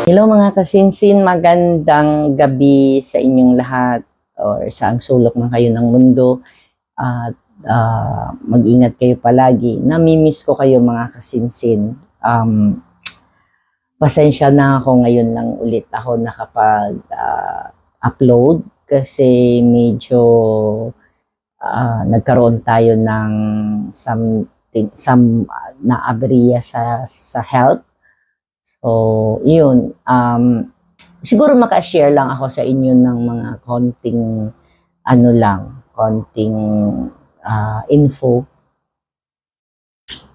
Hello mga kasinsin, magandang gabi sa inyong lahat or saang sulok man kayo ng mundo at mag-ingat kayo palagi. Namimiss ko kayo mga kasinsin. Pasensya na ako ngayon lang ulit ako nakapag-upload kasi medyo nagkaroon tayo ng some na aberya sa health. So, yun. Siguro maka-share lang ako sa inyo ng mga konting info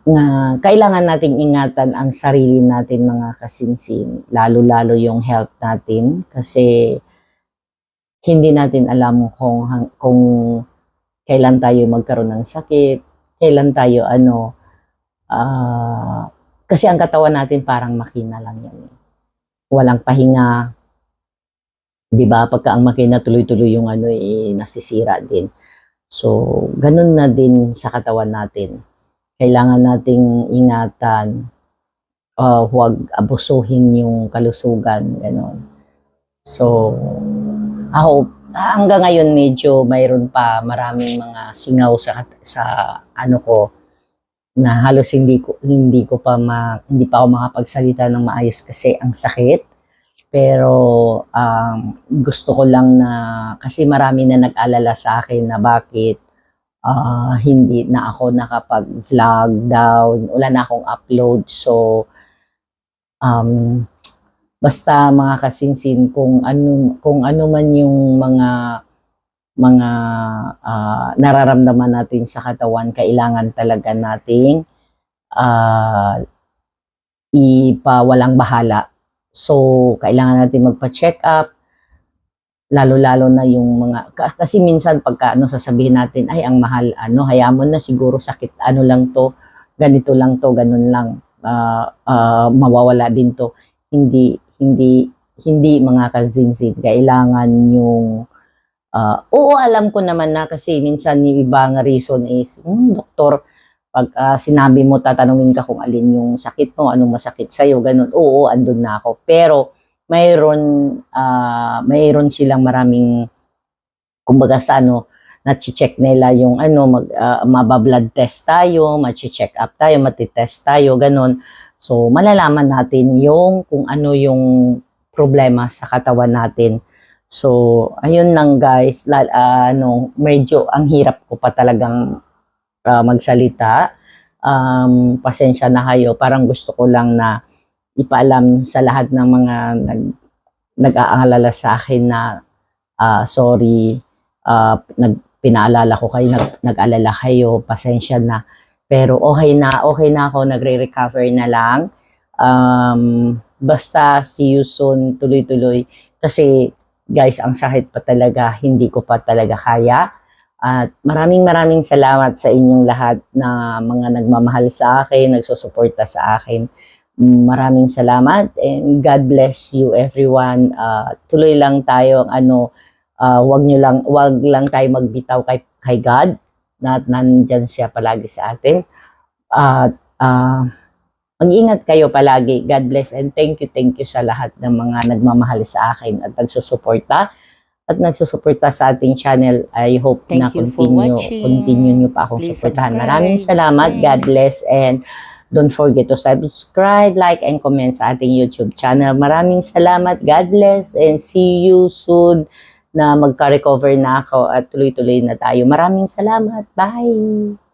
na kailangan nating ingatan ang sarili natin mga kasinsin, lalo-lalo yung health natin kasi hindi natin alam kung kailan tayo magkaroon ng sakit, kailan tayo kasi ang katawan natin parang makina lang yan. Walang pahinga. 'Di ba? Pagka ang makina tuloy-tuloy yung nasisira din. So, ganun na din sa katawan natin. Kailangan nating ingatan, huwag abusuhin yung kalusugan, ganun. So, ako hanggang ngayon medyo mayroon pa maraming mga singaw sa ko na halos hindi pa ako makapagsalita ng maayos kasi ang sakit. Pero gusto ko lang na kasi marami na nag-alala sa akin na bakit hindi na ako nakapag-vlog daw, wala na akong upload. So basta mga kasinsin, kung ano man yung mga nararamdaman natin sa katawan, kailangan talaga nating ipawalang bahala. So, kailangan natin magpa-check up, lalo-lalo na yung mga, kasi minsan pagka sasabihin natin, ay ang mahal, hayaan mo na siguro sakit, lang to, ganito lang to, ganun lang, mawawala din to. Hindi mga kasinsin, kailangan yung oo, alam ko naman na kasi minsan yung ibang reason is, doktor, pag sinabi mo, tatanungin ka kung alin yung sakit mo, anong masakit sa'yo, ganun. Oo, andun na ako. Pero mayroon silang maraming, kumbaga sa na-check nila yung mabablood test tayo, ma-check up tayo, matitest tayo, ganun. So, malalaman natin kung ano yung problema sa katawan natin. So, ayun lang guys, medyo ang hirap ko pa talagang magsalita. Pasensya na kayo, parang gusto ko lang na ipaalam sa lahat ng mga nag-aalala sa akin na sorry, pinaalala ko kayo, nag-alala kayo, pasensya na. Pero okay na ako, nagre-recover na lang. Basta see you soon, tuloy-tuloy. Kasi guys, ang sakit pa talaga, hindi ko pa talaga kaya. At maraming salamat sa inyong lahat na mga nagmamahal sa akin, nagsusuporta sa akin. Maraming salamat and God bless you everyone. Tuloy lang tayo wag lang tayo magbitaw kay God. Nandyan siya palagi sa atin. At mag-ingat kayo palagi. God bless and thank you sa lahat ng mga nagmamahal sa akin at nagsusuporta sa ating channel. I hope na continue nyo pa akong suportahan. Maraming salamat. God bless and don't forget to subscribe, like, and comment sa ating YouTube channel. Maraming salamat. God bless and see you soon na magka-recover na ako at tuloy-tuloy na tayo. Maraming salamat. Bye!